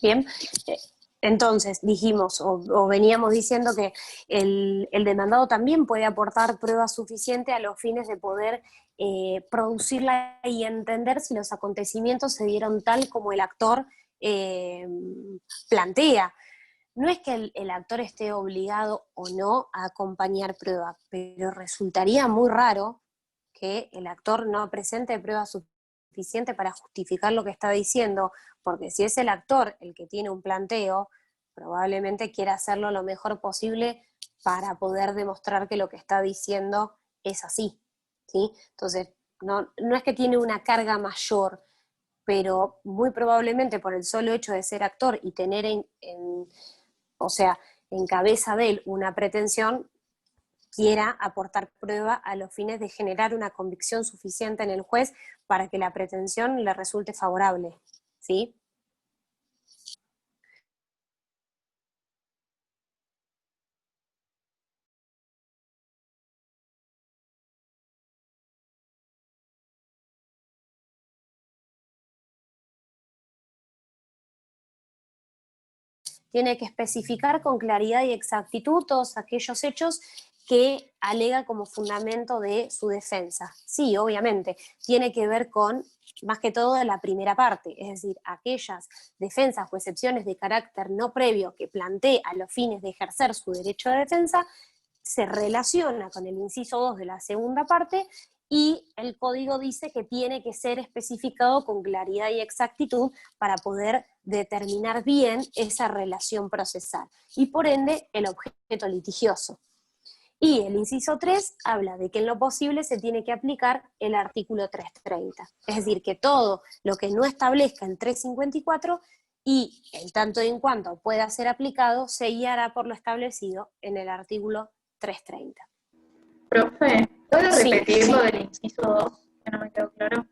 Bien, eh, entonces dijimos o veníamos diciendo que el demandado también puede aportar pruebas suficientes a los fines de poder producirla y entender si los acontecimientos se dieron tal como el actor eh, plantea. No es que el actor esté obligado o no a acompañar pruebas, pero resultaría muy raro que el actor no presente pruebas suficientes para justificar lo que está diciendo, porque si es el actor el que tiene un planteo, probablemente quiera hacerlo lo mejor posible para poder demostrar que lo que está diciendo es así, ¿sí? Entonces, no es que tiene una carga mayor, pero muy probablemente por el solo hecho de ser actor y tener o sea, en cabeza de él una pretensión, quiera aportar prueba a los fines de generar una convicción suficiente en el juez para que la pretensión le resulte favorable, ¿sí? Tiene que especificar con claridad y exactitud todos aquellos hechos que alega como fundamento de su defensa. Sí, obviamente, tiene que ver con, más que todo, la primera parte, es decir, aquellas defensas o excepciones de carácter no previo que plantee a los fines de ejercer su derecho de defensa, se relaciona con el inciso 2 de la segunda parte y el código dice que tiene que ser especificado con claridad y exactitud para poder determinar bien esa relación procesal y por ende el objeto litigioso. Y el inciso 3 habla de que en lo posible se tiene que aplicar el artículo 330. Es decir, que todo lo que no establezca el 354 y en tanto y en cuanto pueda ser aplicado, se guiará por lo establecido en el artículo 330. Profe, ¿puede Sí, repetir lo del inciso 2? Que no me quedó claro.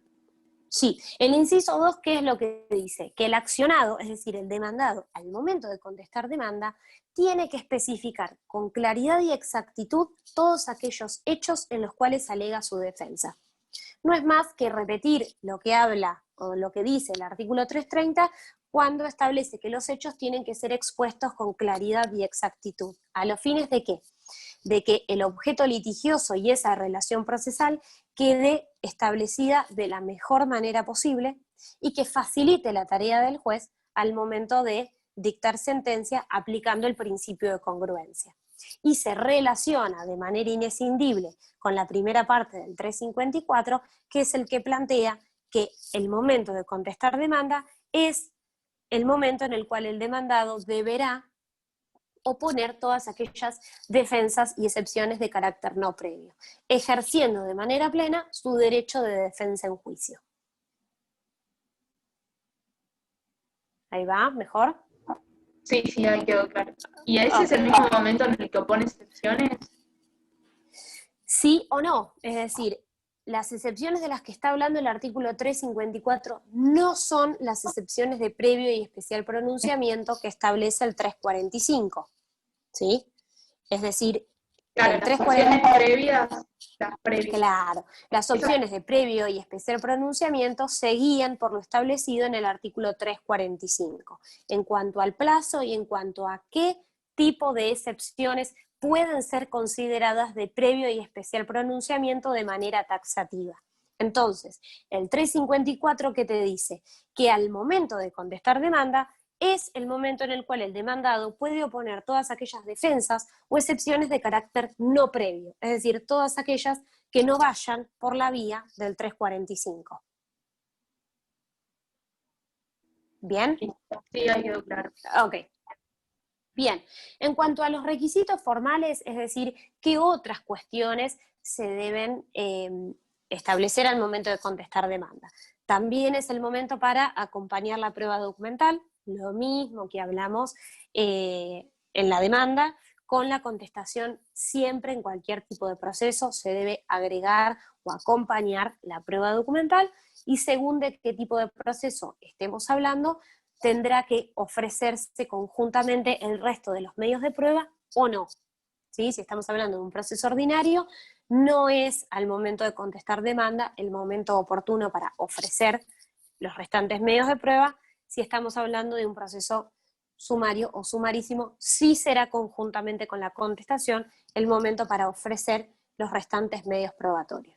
sí. El inciso 2, ¿qué es lo que dice? Que el accionado, es decir, el demandado, al momento de contestar demanda, tiene que especificar con claridad y exactitud todos aquellos hechos en los cuales alega su defensa. No es más que repetir lo que habla o lo que dice el artículo 330 cuando establece que los hechos tienen que ser expuestos con claridad y exactitud. ¿A los fines de qué? De que el objeto litigioso y esa relación procesal quede establecida de la mejor manera posible y que facilite la tarea del juez al momento de dictar sentencia aplicando el principio de congruencia. Y se relaciona de manera inescindible con la primera parte del 354, que es el que plantea que el momento de contestar demanda es el momento en el cual el demandado deberá oponer todas aquellas defensas y excepciones de carácter no previo, ejerciendo de manera plena su derecho de defensa en juicio. Ahí va, mejor. Sí, sí, ahí quedó claro. ¿Y ese es Ok. el mismo momento en el que opone excepciones? Sí o no, es decir, las excepciones de las que está hablando el artículo 354 no son las excepciones de previo y especial pronunciamiento que establece el 345, ¿sí? Es decir, Claro, el las 340, opciones previas, las previas. claro, las Esa- opciones de previo y especial pronunciamiento se guían por lo establecido en el artículo 345, en cuanto al plazo y en cuanto a qué tipo de excepciones pueden ser consideradas de previo y especial pronunciamiento de manera taxativa. Entonces, el 354 que te dice que al momento de contestar demanda es el momento en el cual el demandado puede oponer todas aquellas defensas o excepciones de carácter no previo, es decir, todas aquellas que no vayan por la vía del 345. ¿Bien? Sí, ahí quedó claro. Ok. Bien. En cuanto a los requisitos formales, es decir, ¿qué otras cuestiones se deben establecer al momento de contestar demanda? También es el momento para acompañar la prueba documental, lo mismo que hablamos en la demanda, con la contestación siempre en cualquier tipo de proceso se debe agregar o acompañar la prueba documental y según de qué tipo de proceso estemos hablando, tendrá que ofrecerse conjuntamente el resto de los medios de prueba o no. ¿Sí? Si estamos hablando de un proceso ordinario, no es al momento de contestar demanda el momento oportuno para ofrecer los restantes medios de prueba, si estamos hablando de un proceso sumario o sumarísimo, sí será conjuntamente con la contestación el momento para ofrecer los restantes medios probatorios.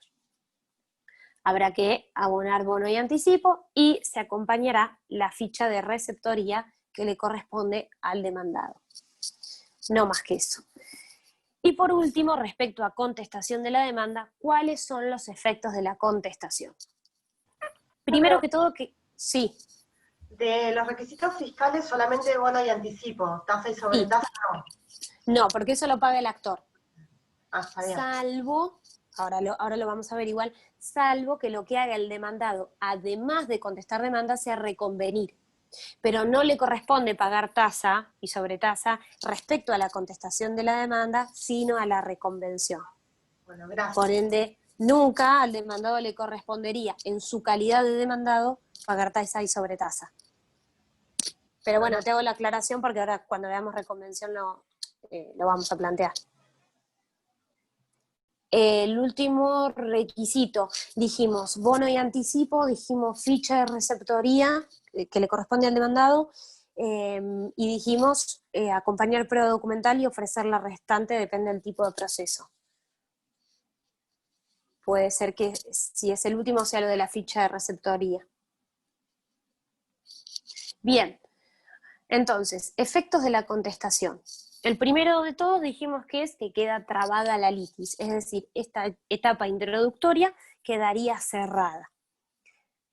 Habrá que abonar bono y anticipo y se acompañará la ficha de receptoría que le corresponde al demandado. No más que eso. Y por último, respecto a contestación de la demanda, ¿cuáles son los efectos de la contestación? Primero que todo, sí. De los requisitos fiscales solamente bono y anticipo, tasa y sobretasa no. No, porque eso lo paga el actor. Está bien. Salvo, ahora lo vamos a ver igual, salvo que lo que haga el demandado, además de contestar demanda, sea reconvenir. Pero no le corresponde pagar tasa y sobretasa respecto a la contestación de la demanda, sino a la reconvención. Bueno, gracias. Por ende, nunca al demandado le correspondería, en su calidad de demandado, pagar tasa y sobretasa. Pero bueno, te hago la aclaración porque ahora cuando veamos reconvención lo vamos a plantear. El último requisito, dijimos bono y anticipo, dijimos ficha de receptoría que le corresponde al demandado, y dijimos acompañar prueba documental y ofrecer la restante, depende del tipo de proceso. Puede ser que si es el último sea lo de la ficha de receptoría. Bien, entonces, efectos de la contestación. El primero de todos dijimos que es que queda trabada la litis, es decir, esta etapa introductoria quedaría cerrada.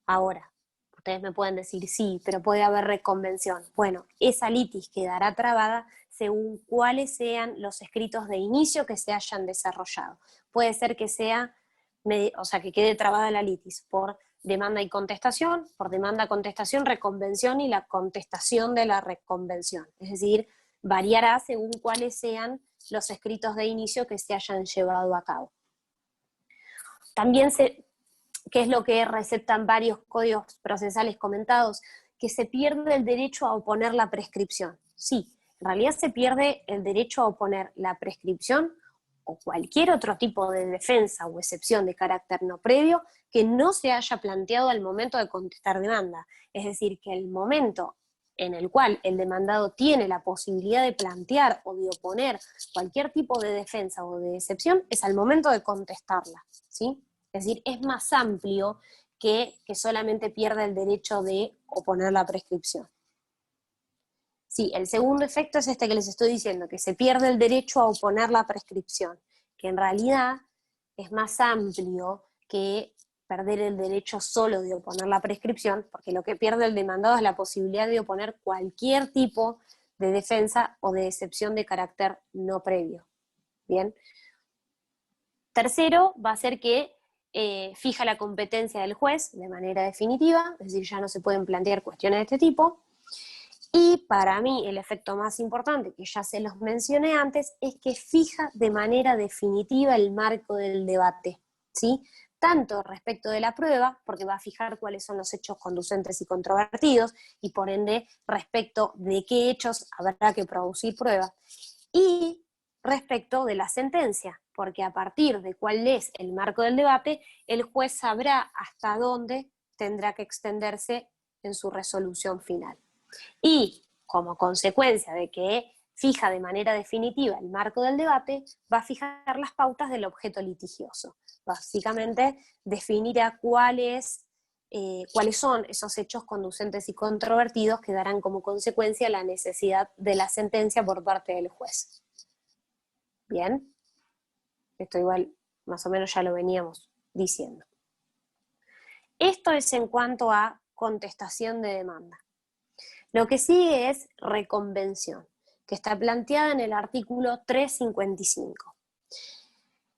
Ahora, ustedes me pueden decir, sí, pero puede haber reconvención. Bueno, esa litis quedará trabada según cuáles sean los escritos de inicio que se hayan desarrollado. Puede ser que que quede trabada la litis por demanda y contestación, por demanda, contestación, reconvención y la contestación de la reconvención. Es decir, variará según cuáles sean los escritos de inicio que se hayan llevado a cabo. También que es lo que receptan varios códigos procesales comentados, que se pierde el derecho a oponer la prescripción. Sí, en realidad se pierde el derecho a oponer la prescripción o cualquier otro tipo de defensa o excepción de carácter no previo que no se haya planteado al momento de contestar demanda. Es decir, que el momento en el cual el demandado tiene la posibilidad de plantear o de oponer cualquier tipo de defensa o de excepción es al momento de contestarla, ¿sí? Es decir, es más amplio que solamente pierda el derecho de oponer la prescripción. Sí, el segundo efecto es este que les estoy diciendo, que se pierde el derecho a oponer la prescripción, que en realidad es más amplio que perder el derecho solo de oponer la prescripción, porque lo que pierde el demandado es la posibilidad de oponer cualquier tipo de defensa o de excepción de carácter no previo. Bien. Tercero, va a ser que fija la competencia del juez de manera definitiva, es decir, ya no se pueden plantear cuestiones de este tipo. Y para mí el efecto más importante, que ya se los mencioné antes, es que fija de manera definitiva el marco del debate, ¿sí? Tanto respecto de la prueba, porque va a fijar cuáles son los hechos conducentes y controvertidos, y por ende respecto de qué hechos habrá que producir prueba, y respecto de la sentencia, porque a partir de cuál es el marco del debate, el juez sabrá hasta dónde tendrá que extenderse en su resolución final. Y como consecuencia de que fija de manera definitiva el marco del debate, va a fijar las pautas del objeto litigioso. Básicamente definirá cuáles son esos hechos conducentes y controvertidos que darán como consecuencia la necesidad de la sentencia por parte del juez. Bien, esto igual más o menos ya lo veníamos diciendo. Esto es en cuanto a contestación de demanda. Lo que sigue es reconvención, que está planteada en el artículo 355.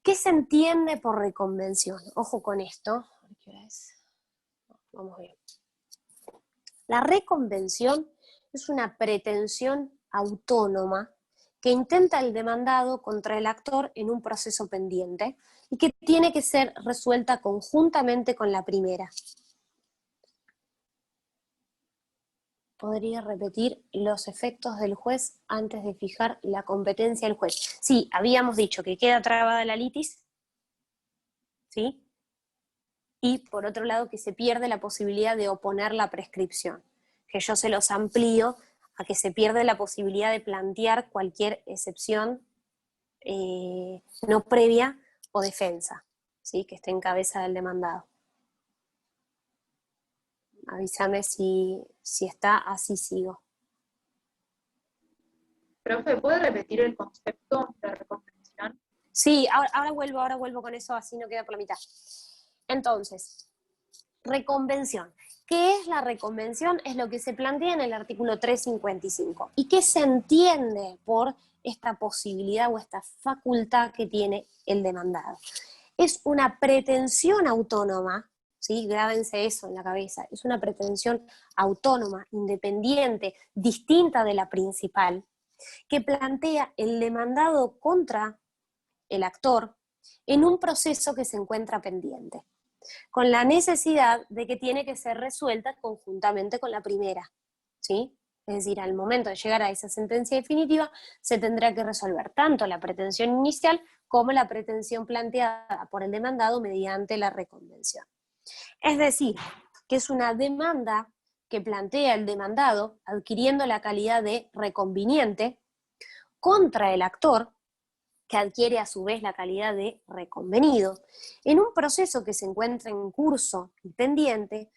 ¿Qué se entiende por reconvención? Ojo con esto. ¿Qué hora es? Vamos bien. La reconvención es una pretensión autónoma que intenta el demandado contra el actor en un proceso pendiente y que tiene que ser resuelta conjuntamente con la primera. ¿Podría repetir los efectos del juez antes de fijar la competencia del juez? Sí, habíamos dicho que queda trabada la litis, ¿sí? Y por otro lado que se pierde la posibilidad de oponer la prescripción. que yo se los amplío a que se pierde la posibilidad de plantear cualquier excepción no previa o defensa, ¿sí? Que esté en cabeza del demandado. Avísame si está, así sigo. Profe, ¿puede repetir el concepto de reconvención? Sí, ahora vuelvo con eso, así no queda por la mitad. Entonces, reconvención. ¿Qué es la reconvención? Es lo que se plantea en el artículo 355. ¿Y qué se entiende por esta posibilidad o esta facultad que tiene el demandado? Es una pretensión autónoma, ¿sí? Grábense eso en la cabeza, es una pretensión autónoma, independiente, distinta de la principal, que plantea el demandado contra el actor en un proceso que se encuentra pendiente, con la necesidad de que tiene que ser resuelta conjuntamente con la primera, ¿sí? Es decir, al momento de llegar a esa sentencia definitiva, se tendrá que resolver tanto la pretensión inicial como la pretensión planteada por el demandado mediante la reconvención. Es decir, que es una demanda que plantea el demandado, adquiriendo la calidad de reconveniente, contra el actor, que adquiere a su vez la calidad de reconvenido, en un proceso que se encuentra en curso y pendiente,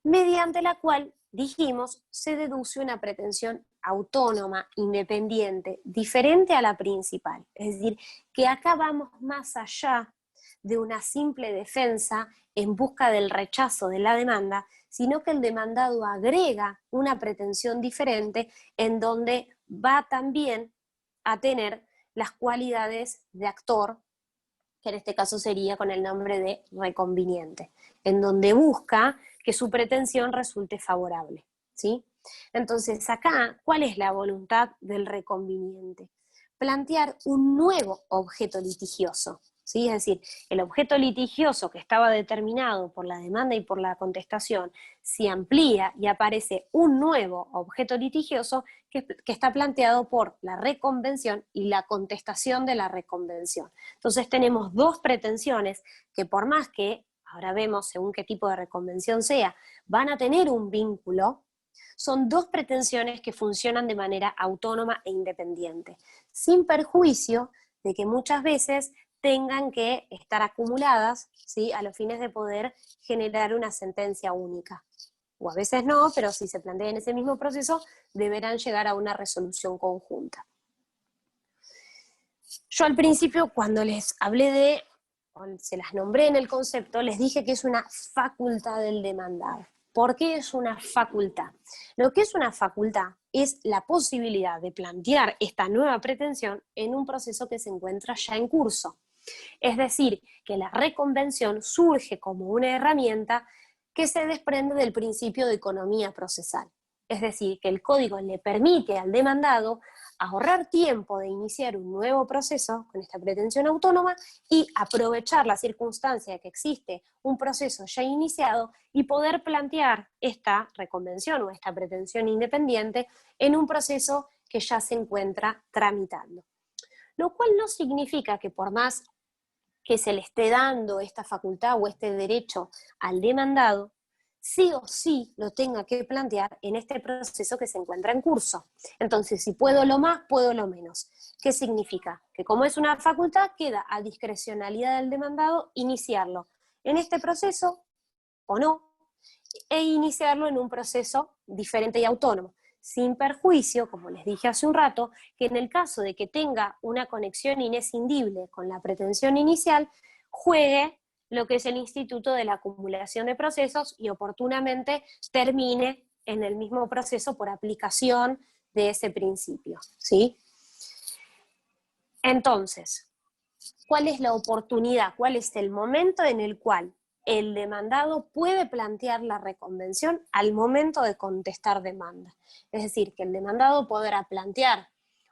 mediante la cual, dijimos, se deduce una pretensión autónoma, independiente, diferente a la principal. Es decir, que acá vamos más allá de una simple defensa en busca del rechazo de la demanda, sino que el demandado agrega una pretensión diferente en donde va también a tener las cualidades de actor, que en este caso sería con el nombre de reconveniente, en donde busca que su pretensión resulte favorable, ¿sí? Entonces acá, ¿cuál es la voluntad del reconveniente? Plantear un nuevo objeto litigioso, ¿sí? Es decir, el objeto litigioso que estaba determinado por la demanda y por la contestación, se amplía y aparece un nuevo objeto litigioso que está planteado por la reconvención y la contestación de la reconvención. Entonces tenemos dos pretensiones que, por más que, ahora vemos según qué tipo de reconvención sea, van a tener un vínculo, son dos pretensiones que funcionan de manera autónoma e independiente, sin perjuicio de que muchas veces tengan que estar acumuladas, ¿sí?, a los fines de poder generar una sentencia única. O a veces no, pero si se plantea en ese mismo proceso, deberán llegar a una resolución conjunta. Yo al principio, cuando les hablé de, se las nombré en el concepto, les dije que es una facultad del demandado. ¿Por qué es una facultad? Lo que es una facultad es la posibilidad de plantear esta nueva pretensión en un proceso que se encuentra ya en curso. Es decir, que la reconvención surge como una herramienta que se desprende del principio de economía procesal. Es decir, que el código le permite al demandado ahorrar tiempo de iniciar un nuevo proceso con esta pretensión autónoma y aprovechar la circunstancia de que existe un proceso ya iniciado y poder plantear esta reconvención o esta pretensión independiente en un proceso que ya se encuentra tramitando. Lo cual no significa que por más que se le esté dando esta facultad o este derecho al demandado, sí o sí lo tenga que plantear en este proceso que se encuentra en curso. Entonces, si puedo lo más, puedo lo menos. ¿Qué significa? Que como es una facultad, queda a discrecionalidad del demandado iniciarlo en este proceso o no, e iniciarlo en un proceso diferente y autónomo, sin perjuicio, como les dije hace un rato, que en el caso de que tenga una conexión inescindible con la pretensión inicial, juegue lo que es el instituto de la acumulación de procesos y oportunamente termine en el mismo proceso por aplicación de ese principio, ¿sí? Entonces, ¿cuál es la oportunidad? ¿Cuál es el momento en el cual el demandado puede plantear la reconvención al momento de contestar demanda? Es decir, que el demandado podrá plantear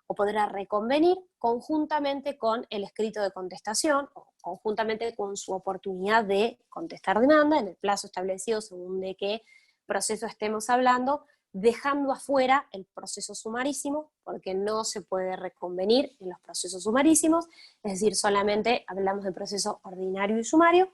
o podrá reconvenir conjuntamente con el escrito de contestación o conjuntamente con su oportunidad de contestar demanda en el plazo establecido según de qué proceso estemos hablando, dejando afuera el proceso sumarísimo, porque no se puede reconvenir en los procesos sumarísimos, es decir, solamente hablamos de proceso ordinario y sumario,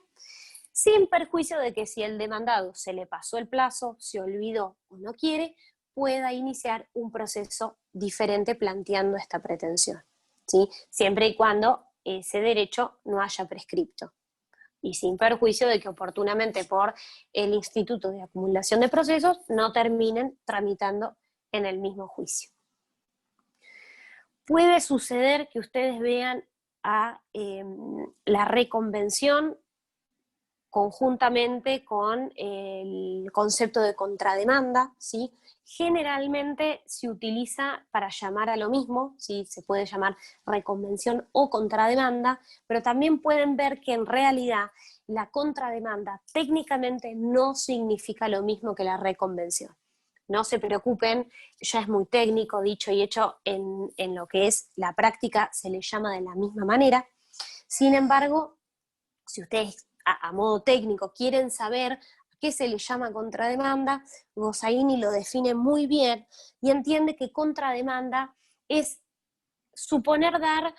sin perjuicio de que si el demandado se le pasó el plazo, se olvidó o no quiere, pueda iniciar un proceso diferente planteando esta pretensión, ¿sí? Siempre y cuando ese derecho no haya prescripto, y sin perjuicio de que oportunamente por el Instituto de Acumulación de Procesos no terminen tramitando en el mismo juicio. Puede suceder que ustedes vean a la reconvención conjuntamente con el concepto de contrademanda, ¿sí? Generalmente se utiliza para llamar a lo mismo, ¿sí? Se puede llamar reconvención o contrademanda, pero también pueden ver que en realidad la contrademanda técnicamente no significa lo mismo que la reconvención. No se preocupen, ya es muy técnico, dicho y hecho, en lo que es la práctica se le llama de la misma manera. Sin embargo, si ustedes a modo técnico quieren saber a qué se le llama contrademanda, Gossaini lo define muy bien y entiende que contrademanda es suponer dar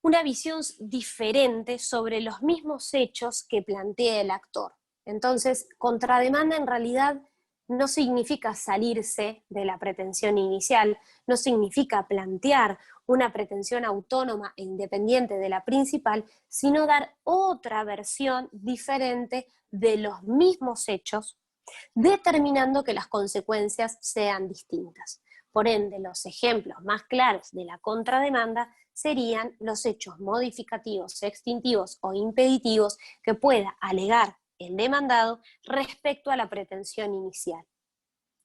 una visión diferente sobre los mismos hechos que plantea el actor. Entonces, contrademanda en realidad no significa salirse de la pretensión inicial, no significa plantear una pretensión autónoma e independiente de la principal, sino dar otra versión diferente de los mismos hechos, determinando que las consecuencias sean distintas. Por ende, los ejemplos más claros de la contrademanda serían los hechos modificativos, extintivos o impeditivos que pueda alegar el demandado respecto a la pretensión inicial.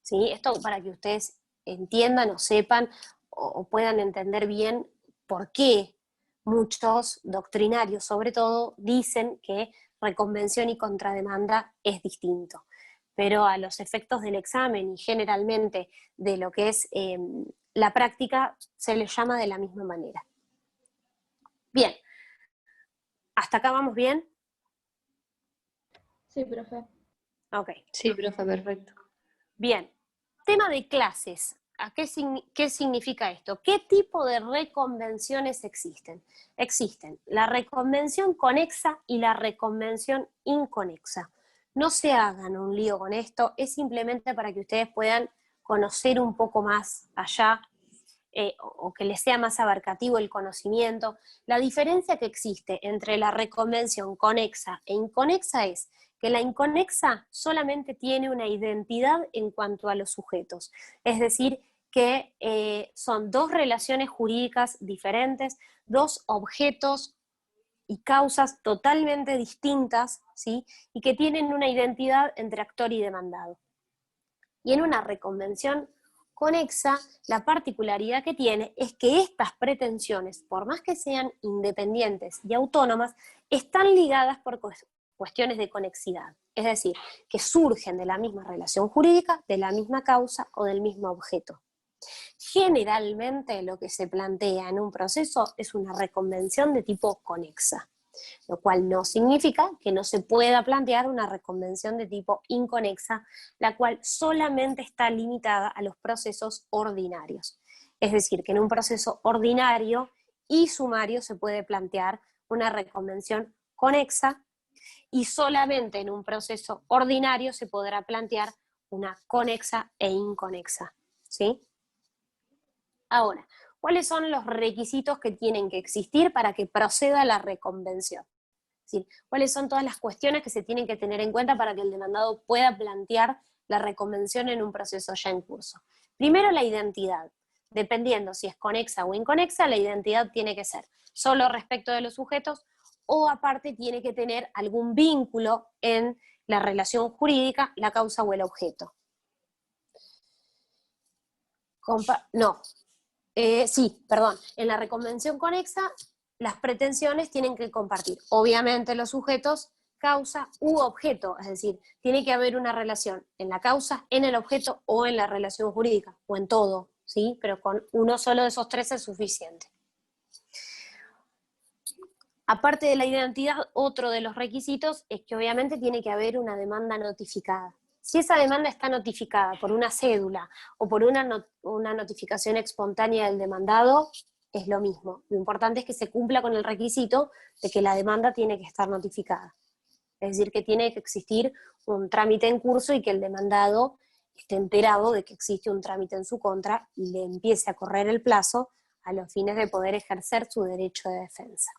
¿Sí? Esto para que ustedes entiendan o sepan o puedan entender bien por qué muchos doctrinarios, sobre todo, dicen que reconvención y contrademanda es distinto. Pero a los efectos del examen y generalmente de lo que es la práctica se les llama de la misma manera. Bien, ¿hasta acá vamos bien? Sí, profe. Ok. Sí, profe, perfecto. Bien, tema de clases. ¿Qué significa esto? ¿Qué tipo de reconvenciones existen? Existen la reconvención conexa y la reconvención inconexa. No se hagan un lío con esto, es simplemente para que ustedes puedan conocer un poco más allá o que les sea más abarcativo el conocimiento. La diferencia que existe entre la reconvención conexa e inconexa es que la inconexa solamente tiene una identidad en cuanto a los sujetos, es decir, que son dos relaciones jurídicas diferentes, dos objetos y causas totalmente distintas, ¿sí? Y que tienen una identidad entre actor y demandado. Y en una reconvención conexa, la particularidad que tiene es que estas pretensiones, por más que sean independientes y autónomas, están ligadas por cuestiones de conexidad, es decir, que surgen de la misma relación jurídica, de la misma causa o del mismo objeto. Generalmente lo que se plantea en un proceso es una reconvención de tipo conexa, lo cual no significa que no se pueda plantear una reconvención de tipo inconexa, la cual solamente está limitada a los procesos ordinarios. Es decir, que en un proceso ordinario y sumario se puede plantear una reconvención conexa y solamente en un proceso ordinario se podrá plantear una conexa e inconexa, ¿sí? Ahora, ¿cuáles son los requisitos que tienen que existir para que proceda la reconvención? Es decir, ¿cuáles son todas las cuestiones que se tienen que tener en cuenta para que el demandado pueda plantear la reconvención en un proceso ya en curso? Primero, la identidad. Dependiendo si es conexa o inconexa, la identidad tiene que ser solo respecto de los sujetos o aparte tiene que tener algún vínculo en la relación jurídica, la causa o el objeto. En la reconvención conexa, las pretensiones tienen que compartir, obviamente, los sujetos, causa u objeto, es decir, tiene que haber una relación en la causa, en el objeto o en la relación jurídica, o en todo, ¿sí? Pero con uno solo de esos tres es suficiente. Aparte de la identidad, otro de los requisitos es que obviamente tiene que haber una demanda notificada. Si esa demanda está notificada por una cédula o por una notificación espontánea del demandado, es lo mismo. Lo importante es que se cumpla con el requisito de que la demanda tiene que estar notificada. Es decir, que tiene que existir un trámite en curso y que el demandado esté enterado de que existe un trámite en su contra y le empiece a correr el plazo a los fines de poder ejercer su derecho de defensa.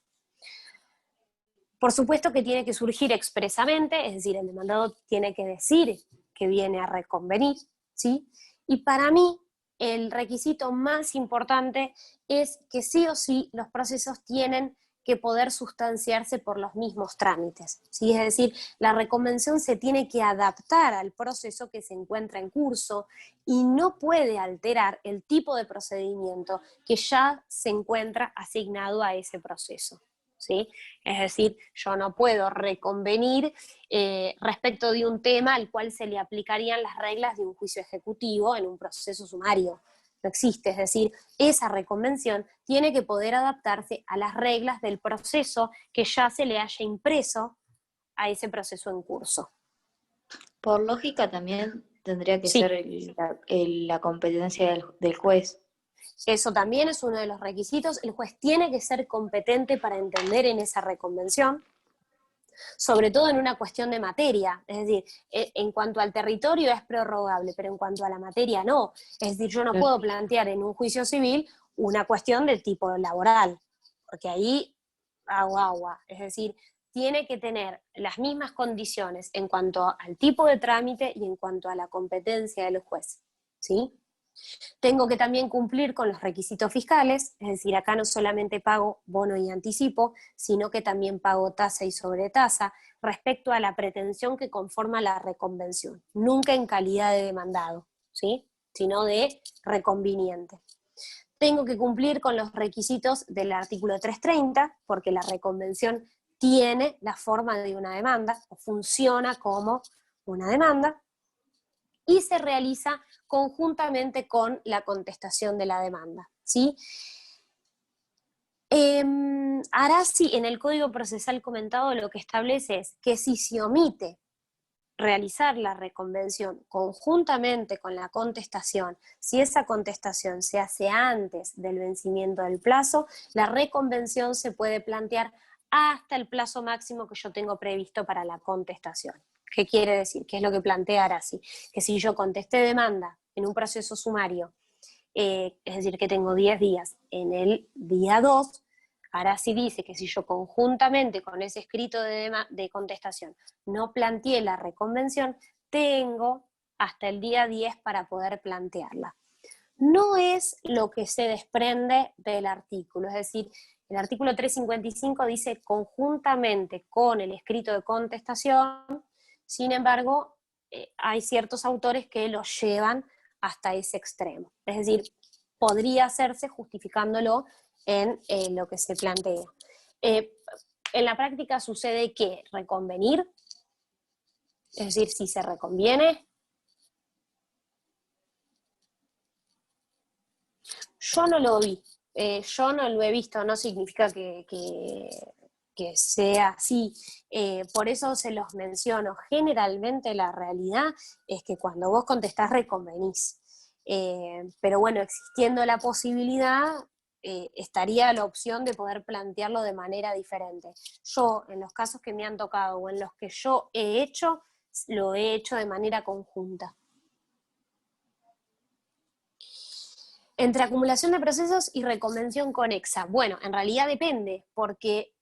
Por supuesto que tiene que surgir expresamente, es decir, el demandado tiene que decir que viene a reconvenir, ¿sí? Y para mí, el requisito más importante es que sí o sí los procesos tienen que poder sustanciarse por los mismos trámites, ¿sí? Es decir, la reconvención se tiene que adaptar al proceso que se encuentra en curso y no puede alterar el tipo de procedimiento que ya se encuentra asignado a ese proceso, ¿sí? Es decir, yo no puedo reconvenir respecto de un tema al cual se le aplicarían las reglas de un juicio ejecutivo en un proceso sumario. No existe, es decir, esa reconvención tiene que poder adaptarse a las reglas del proceso que ya se le haya impreso a ese proceso en curso. Por lógica también tendría que Sí. ser la competencia del juez. Eso también es uno de los requisitos. El juez tiene que ser competente para entender en esa reconvención, sobre todo en una cuestión de materia. Es decir, en cuanto al territorio es prorrogable, pero en cuanto a la materia no. Es decir, yo no puedo plantear en un juicio civil una cuestión de tipo laboral, porque ahí hago agua. Es decir, tiene que tener las mismas condiciones en cuanto al tipo de trámite y en cuanto a la competencia del juez, ¿sí? Tengo que también cumplir con los requisitos fiscales, es decir, acá no solamente pago bono y anticipo, sino que también pago tasa y sobretasa respecto a la pretensión que conforma la reconvención, nunca en calidad de demandado, ¿sí? Sino de reconviniente. Tengo que cumplir con los requisitos del artículo 330, porque la reconvención tiene la forma de una demanda, o funciona como una demanda, y se realiza conjuntamente con la contestación de la demanda, ¿sí? Arasi, en el Código Procesal comentado, lo que establece es que si se omite realizar la reconvención conjuntamente con la contestación, si esa contestación se hace antes del vencimiento del plazo, la reconvención se puede plantear hasta el plazo máximo que yo tengo previsto para la contestación. ¿Qué quiere decir? ¿Qué es lo que plantea Arasi? Que si yo contesté demanda en un proceso sumario, es decir, que tengo 10 días, en el día 2, Arasi dice que si yo conjuntamente con ese escrito de contestación no planteé la reconvención, tengo hasta el día 10 para poder plantearla. No es lo que se desprende del artículo, es decir, el artículo 355 dice conjuntamente con el escrito de contestación, sin embargo, hay ciertos autores que lo llevan hasta ese extremo. Es decir, podría hacerse justificándolo en lo que se plantea. En la práctica sucede que reconvenir, es decir, si se reconviene, yo no lo vi, yo no lo he visto, no significa que sea así. Por eso se los menciono. Generalmente la realidad es que cuando vos contestás reconvenís. Pero bueno, existiendo la posibilidad, estaría la opción de poder plantearlo de manera diferente. Yo, en los casos que me han tocado o en los que yo he hecho, lo he hecho de manera conjunta. Entre acumulación de procesos y reconvención conexa. Bueno, en realidad depende, porque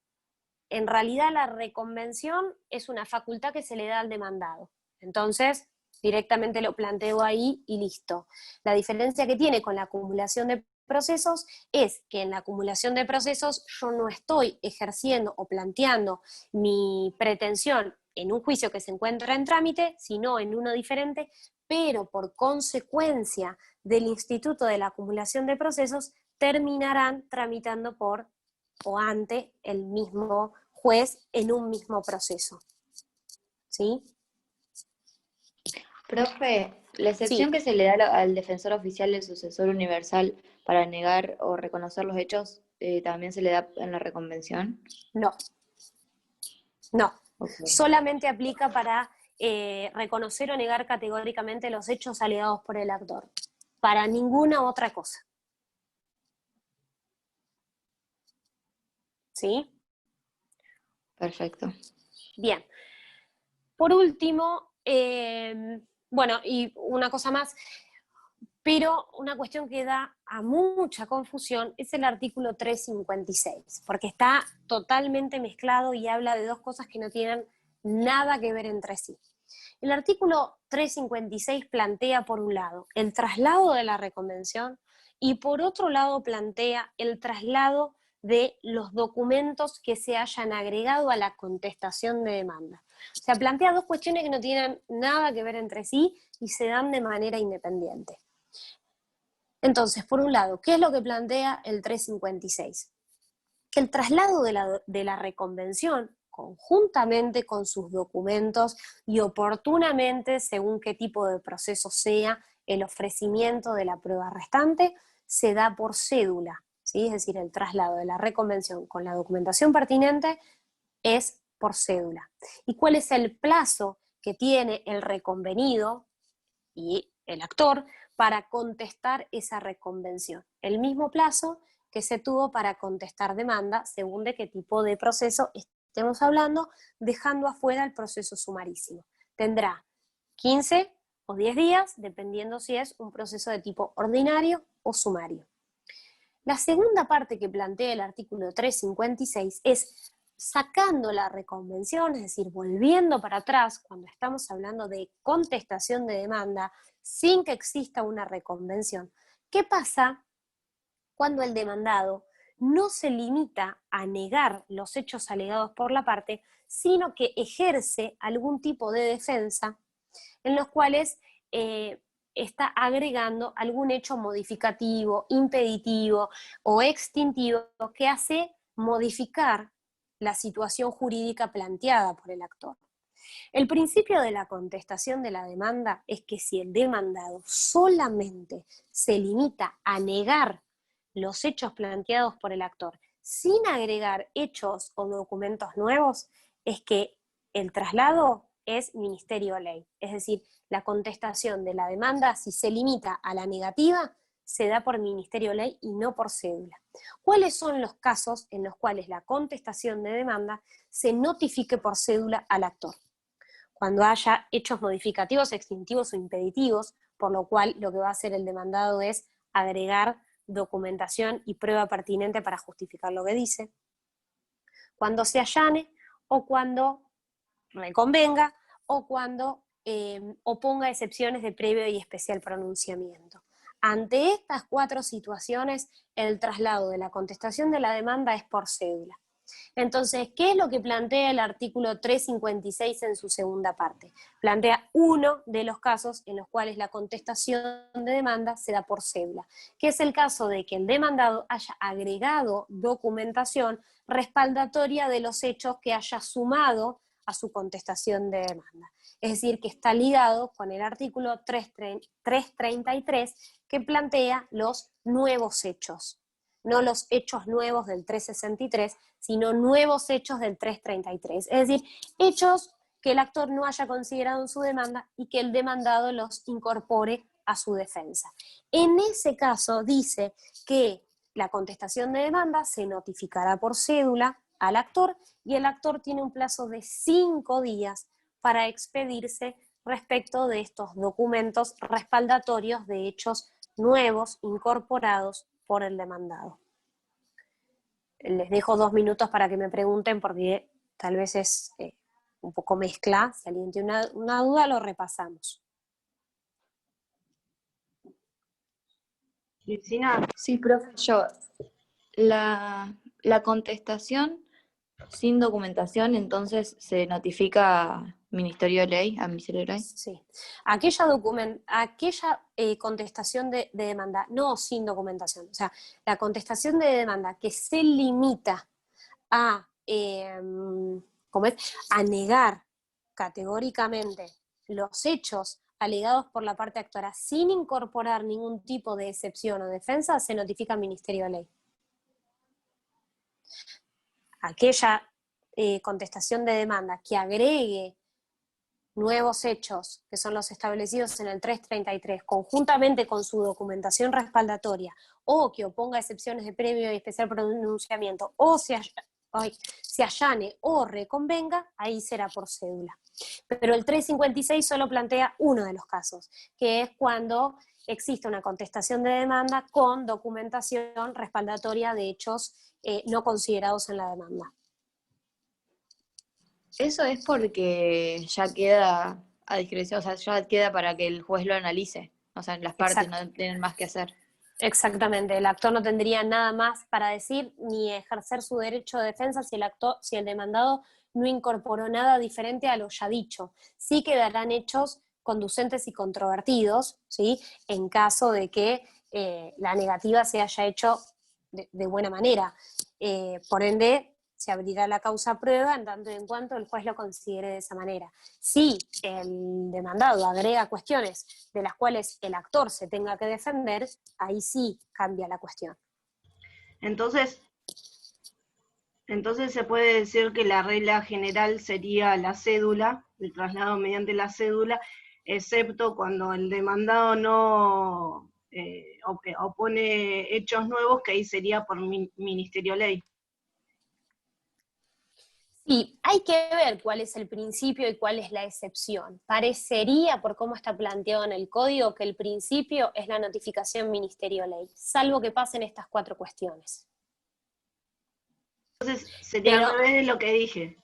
en realidad la reconvención es una facultad que se le da al demandado. Entonces, directamente lo planteo ahí y listo. La diferencia que tiene con la acumulación de procesos es que en la acumulación de procesos yo no estoy ejerciendo o planteando mi pretensión en un juicio que se encuentra en trámite, sino en uno diferente, pero por consecuencia del instituto de la acumulación de procesos terminarán tramitando por o ante el mismo juez en un mismo proceso. ¿Sí? Profe, la excepción Sí. que se le da al defensor oficial del sucesor universal para negar o reconocer los hechos, ¿también se le da en la reconvención? No. No. Okay. Solamente aplica para reconocer o negar categóricamente los hechos alegados por el actor. Para ninguna otra cosa. ¿Sí? Perfecto. Bien. Por último, bueno, y una cosa más, pero una cuestión que da a mucha confusión es el artículo 356, porque está totalmente mezclado y habla de dos cosas que no tienen nada que ver entre sí. El artículo 356 plantea, por un lado, el traslado de la reconvención y por otro lado plantea el traslado de los documentos que se hayan agregado a la contestación de demanda. O sea, plantea dos cuestiones que no tienen nada que ver entre sí y se dan de manera independiente. Entonces, por un lado, ¿qué es lo que plantea el 356? Que el traslado de la reconvención, conjuntamente con sus documentos y oportunamente, según qué tipo de proceso sea, el ofrecimiento de la prueba restante, se da por cédula, ¿sí? Es decir, el traslado de la reconvención con la documentación pertinente es por cédula. ¿Y cuál es el plazo que tiene el reconvenido y el actor para contestar esa reconvención? El mismo plazo que se tuvo para contestar demanda, según de qué tipo de proceso estemos hablando, dejando afuera el proceso sumarísimo. Tendrá 15 o 10 días, dependiendo si es un proceso de tipo ordinario o sumario. La segunda parte que plantea el artículo 356 es sacando la reconvención, es decir, volviendo para atrás cuando estamos hablando de contestación de demanda sin que exista una reconvención. ¿Qué pasa cuando el demandado no se limita a negar los hechos alegados por la parte, sino que ejerce algún tipo de defensa en los cuales está agregando algún hecho modificativo, impeditivo o extintivo que hace modificar la situación jurídica planteada por el actor? El principio de la contestación de la demanda es que si el demandado solamente se limita a negar los hechos planteados por el actor sin agregar hechos o documentos nuevos, es que el traslado es ministerio ley. Es decir, la contestación de la demanda, si se limita a la negativa, se da por ministerio ley y no por cédula. ¿Cuáles son los casos en los cuales la contestación de demanda se notifique por cédula al actor? Cuando haya hechos modificativos, extintivos o impeditivos, por lo cual lo que va a hacer el demandado es agregar documentación y prueba pertinente para justificar lo que dice. Cuando se allane o cuando reconvenga o cuando oponga excepciones de previo y especial pronunciamiento. Ante estas cuatro situaciones, el traslado de la contestación de la demanda es por cédula. Entonces, ¿qué es lo que plantea el artículo 356 en su segunda parte? Plantea uno de los casos en los cuales la contestación de demanda se da por cédula, que es el caso de que el demandado haya agregado documentación respaldatoria de los hechos que haya sumado a su contestación de demanda. Es decir, que está ligado con el artículo 333 que plantea los nuevos hechos. No los hechos nuevos del 363, sino nuevos hechos del 333. Es decir, hechos que el actor no haya considerado en su demanda y que el demandado los incorpore a su defensa. En ese caso dice que la contestación de demanda se notificará por cédula al actor y el actor tiene un plazo de 5 días para expedirse respecto de estos documentos respaldatorios de hechos nuevos incorporados por el demandado. Les dejo 2 minutos para que me pregunten porque tal vez es un poco mezcla. Si alguien tiene una duda, lo repasamos. Cristina, Sí, profe, la contestación sin documentación, entonces se notifica a Ministerio de Ley, a Ministerio de Ley. Sí. Aquella contestación de demanda, no sin documentación, o sea, la contestación de demanda que se limita a, a negar categóricamente los hechos alegados por la parte actora sin incorporar ningún tipo de excepción o defensa, se notifica al Ministerio de Ley. Aquella contestación de demanda que agregue nuevos hechos, que son los establecidos en el 333, conjuntamente con su documentación respaldatoria, o que oponga excepciones de previo y especial pronunciamiento, o se allane o reconvenga, ahí será por cédula. Pero el 356 solo plantea uno de los casos, que es cuando existe una contestación de demanda con documentación respaldatoria de hechos no considerados en la demanda. Eso es porque ya queda a discreción, o sea, ya queda para que el juez lo analice. O sea, las partes Exacto. no tienen más que hacer. Exactamente, el actor no tendría nada más para decir ni ejercer su derecho de defensa si el demandado no incorporó nada diferente a lo ya dicho. Sí quedarán hechos conducentes y controvertidos, ¿sí? En caso de que la negativa se haya hecho de buena manera. Por ende, se abrirá la causa a prueba en tanto y en cuanto el juez lo considere de esa manera. Si el demandado agrega cuestiones de las cuales el actor se tenga que defender, ahí sí cambia la cuestión. Entonces se puede decir que la regla general sería la cédula, el traslado mediante la cédula, excepto cuando el demandado no opone hechos nuevos, que ahí sería por ministerio ley. Sí, hay que ver cuál es el principio y cuál es la excepción. Parecería, por cómo está planteado en el código, que el principio es la notificación ministerio ley, salvo que pasen estas 4 cuestiones. Entonces sería Pero, al revés de lo que dije.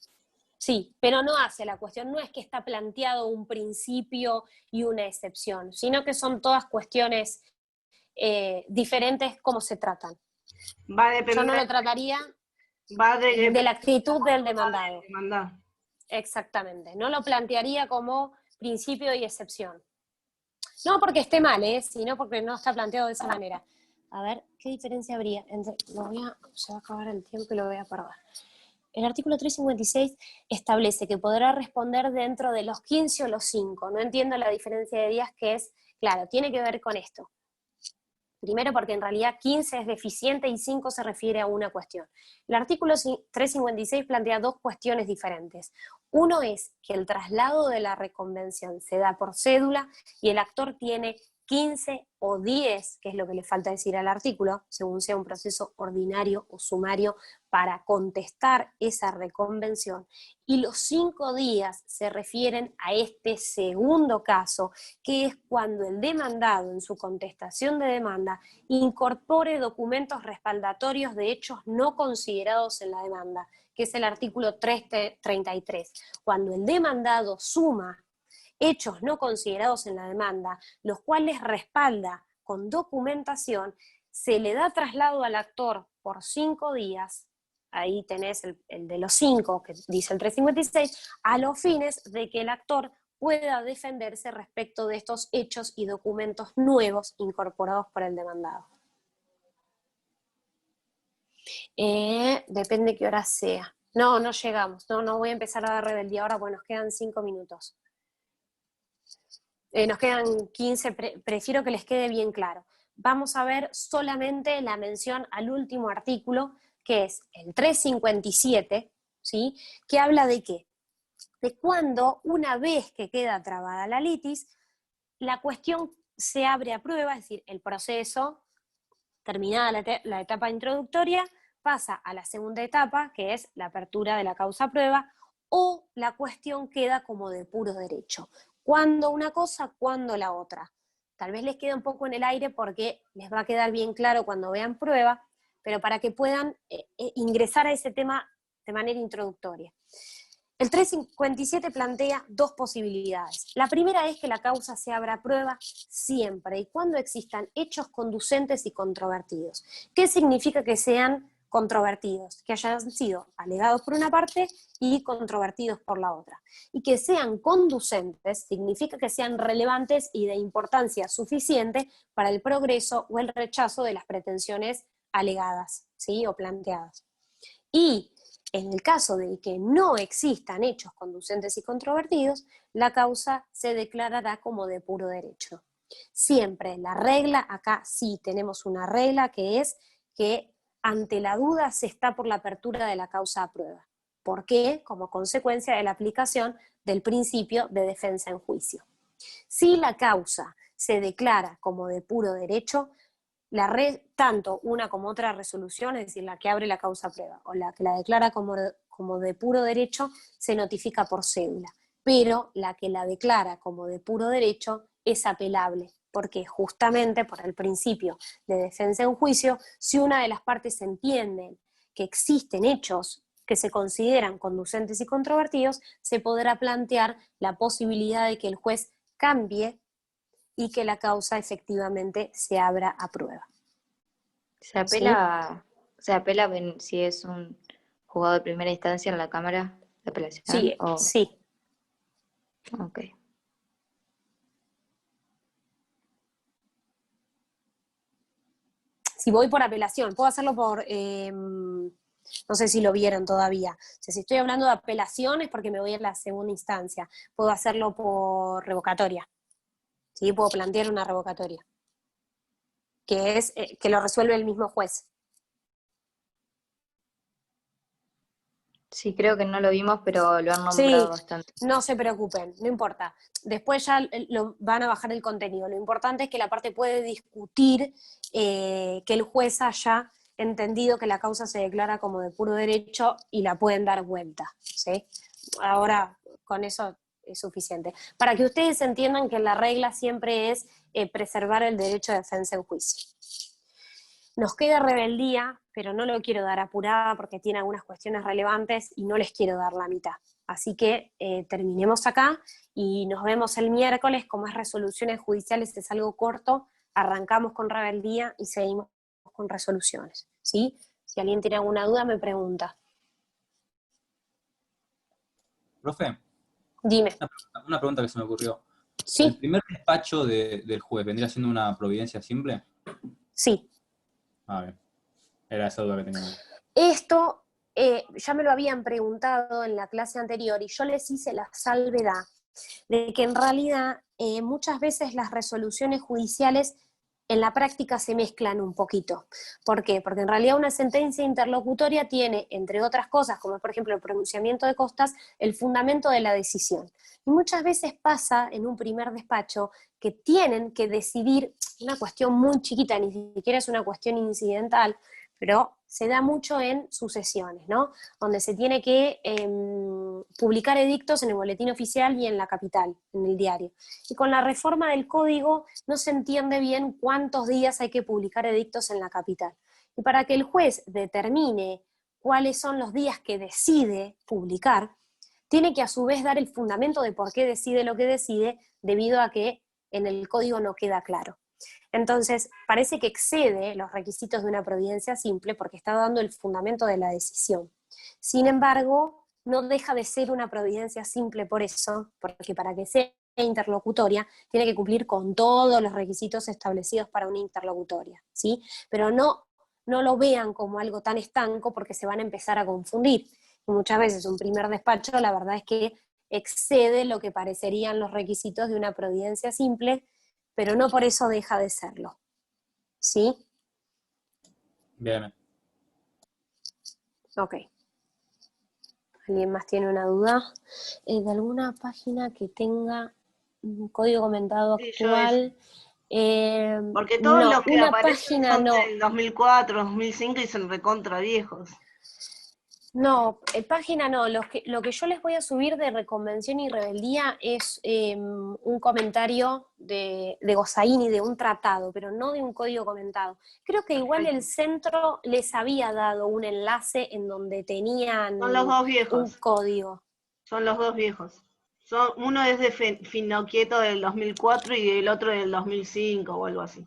sí, pero no hace la cuestión, no es que está planteado un principio y una excepción, sino que son todas cuestiones diferentes como se tratan. Va a depender. Yo no lo trataría de de la actitud del demandado. demandar. Exactamente, no lo plantearía como principio y excepción. No porque esté mal, sino porque no está planteado de esa manera. A ver, ¿qué diferencia habría entre... se va a acabar el tiempo y lo voy a perder. El artículo 356 establece que podrá responder dentro de los 15 o los 5. No entiendo la diferencia de días que es, claro, tiene que ver con esto. Primero porque en realidad 15 es deficiente y 5 se refiere a una cuestión. El artículo 356 plantea 2 cuestiones diferentes. Uno es que el traslado de la reconvención se da por cédula y el actor tiene 15 o 10, que es lo que le falta decir al artículo, según sea un proceso ordinario o sumario, para contestar esa reconvención. Y los 5 días se refieren a este segundo caso, que es cuando el demandado en su contestación de demanda incorpore documentos respaldatorios de hechos no considerados en la demanda, que es el artículo 333. Cuando el demandado suma hechos no considerados en la demanda, los cuales respalda con documentación, se le da traslado al actor por 5 días, ahí tenés el de los 5 que dice el 356, a los fines de que el actor pueda defenderse respecto de estos hechos y documentos nuevos incorporados por el demandado. Depende qué hora sea. No llegamos. No voy a empezar a dar rebeldía ahora, porque nos quedan 5 minutos. Nos quedan 15, prefiero que les quede bien claro. Vamos a ver solamente la mención al último artículo, que es el 357, ¿sí? Que habla de qué? De cuando, una vez que queda trabada la litis, la cuestión se abre a prueba, es decir, el proceso, terminada la etapa introductoria, pasa a la segunda etapa, que es la apertura de la causa a prueba, o la cuestión queda como de puro derecho. ¿Cuándo una cosa, cuándo la otra? Tal vez les quede un poco en el aire porque les va a quedar bien claro cuando vean prueba, pero para que puedan ingresar a ese tema de manera introductoria. El 357 plantea 2 posibilidades. La primera es que la causa se abra a prueba siempre y cuando existan hechos conducentes y controvertidos. ¿Qué significa que sean controvertidos? Que hayan sido alegados por una parte y controvertidos por la otra. Y que sean conducentes significa que sean relevantes y de importancia suficiente para el progreso o el rechazo de las pretensiones alegadas, ¿sí? O planteadas. Y en el caso de que no existan hechos conducentes y controvertidos, la causa se declarará como de puro derecho. Siempre la regla, acá sí tenemos una regla que es que ante la duda se está por la apertura de la causa a prueba. ¿Por qué? Como consecuencia de la aplicación del principio de defensa en juicio. Si la causa se declara como de puro derecho, tanto una como otra resolución, es decir, la que abre la causa prueba o la que la declara como de puro derecho, se notifica por cédula. Pero la que la declara como de puro derecho es apelable, porque justamente por el principio de defensa en juicio, si una de las partes entiende que existen hechos que se consideran conducentes y controvertidos, se podrá plantear la posibilidad de que el juez cambie y que la causa efectivamente se abra a prueba. Se apela, si es un juzgado de primera instancia en la Cámara de Apelación. Sí, sí. Ok. Si voy por apelación, puedo hacerlo por, no sé si lo vieron todavía. O sea, si estoy hablando de apelación es porque me voy a la segunda instancia. Puedo hacerlo por revocatoria. ¿Sí? Puedo plantear una revocatoria. Que es que lo resuelve el mismo juez. Sí, creo que no lo vimos, pero lo han nombrado Sí, bastante. no se preocupen, no importa. Después ya van a bajar el contenido. Lo importante es que la parte puede discutir que el juez haya entendido que la causa se declara como de puro derecho y la pueden dar vuelta, ¿sí? Ahora, con eso es suficiente. Para que ustedes entiendan que la regla siempre es preservar el derecho de defensa en juicio. Nos queda rebeldía, pero no lo quiero dar apurada porque tiene algunas cuestiones relevantes y no les quiero dar la mitad. Así que terminemos acá y nos vemos el miércoles. Como es resoluciones judiciales, es algo corto, arrancamos con rebeldía y seguimos con resoluciones, ¿sí? Si alguien tiene alguna duda, me pregunta. Profe, Dime. una pregunta que se me ocurrió. Sí. ¿El primer despacho del juez vendría siendo una providencia simple? Sí. Ah, bien. Era esa duda que tenía. Esto ya me lo habían preguntado en la clase anterior y yo les hice la salvedad de que en realidad muchas veces las resoluciones judiciales en la práctica se mezclan un poquito. ¿Por qué? Porque en realidad una sentencia interlocutoria tiene, entre otras cosas, como por ejemplo el pronunciamiento de costas, el fundamento de la decisión. Y muchas veces pasa en un primer despacho que tienen que decidir una cuestión muy chiquita, ni siquiera es una cuestión incidental, pero se da mucho en sucesiones, ¿no? Donde se tiene que publicar edictos en el boletín oficial y en la capital, en el diario. Y con la reforma del código no se entiende bien cuántos días hay que publicar edictos en la capital. Y para que el juez determine cuáles son los días que decide publicar, tiene que a su vez dar el fundamento de por qué decide lo que decide, debido a que en el código no queda claro. Entonces, parece que excede los requisitos de una providencia simple porque está dando el fundamento de la decisión. Sin embargo, no deja de ser una providencia simple por eso, porque para que sea interlocutoria tiene que cumplir con todos los requisitos establecidos para una interlocutoria, ¿sí? Pero no lo vean como algo tan estanco porque se van a empezar a confundir. Y muchas veces un primer despacho, la verdad es que excede lo que parecerían los requisitos de una providencia simple, pero no por eso deja de serlo. ¿Sí? Bien. Ok. ¿Alguien más tiene una duda? ¿De alguna página que tenga un código comentado actual? Porque todos los que una aparecen página son no. del 2004, 2005 y son recontra viejos. No, página no. Lo que yo les voy a subir de Reconvención y Rebeldía es un comentario de Gossaini, de un tratado, pero no de un código comentado. Creo que igual el centro les había dado un enlace en donde tenían Son los dos viejos. un código. Son los dos viejos. Uno es de Finocchieto del 2004 y el otro del 2005 o algo así.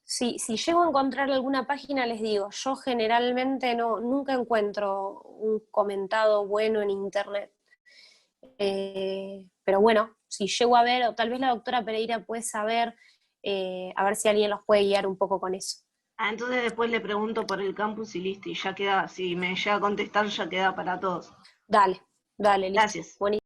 Sí, si llego a encontrar alguna página, les digo, yo generalmente nunca encuentro un comentado bueno en internet. Pero bueno, si llego a ver, o tal vez la doctora Pereira puede saber, a ver si alguien los puede guiar un poco con eso. Entonces después le pregunto por el campus y listo, y ya queda, si me llega a contestar, ya queda para todos. Dale, listo. Gracias. Buenísimo.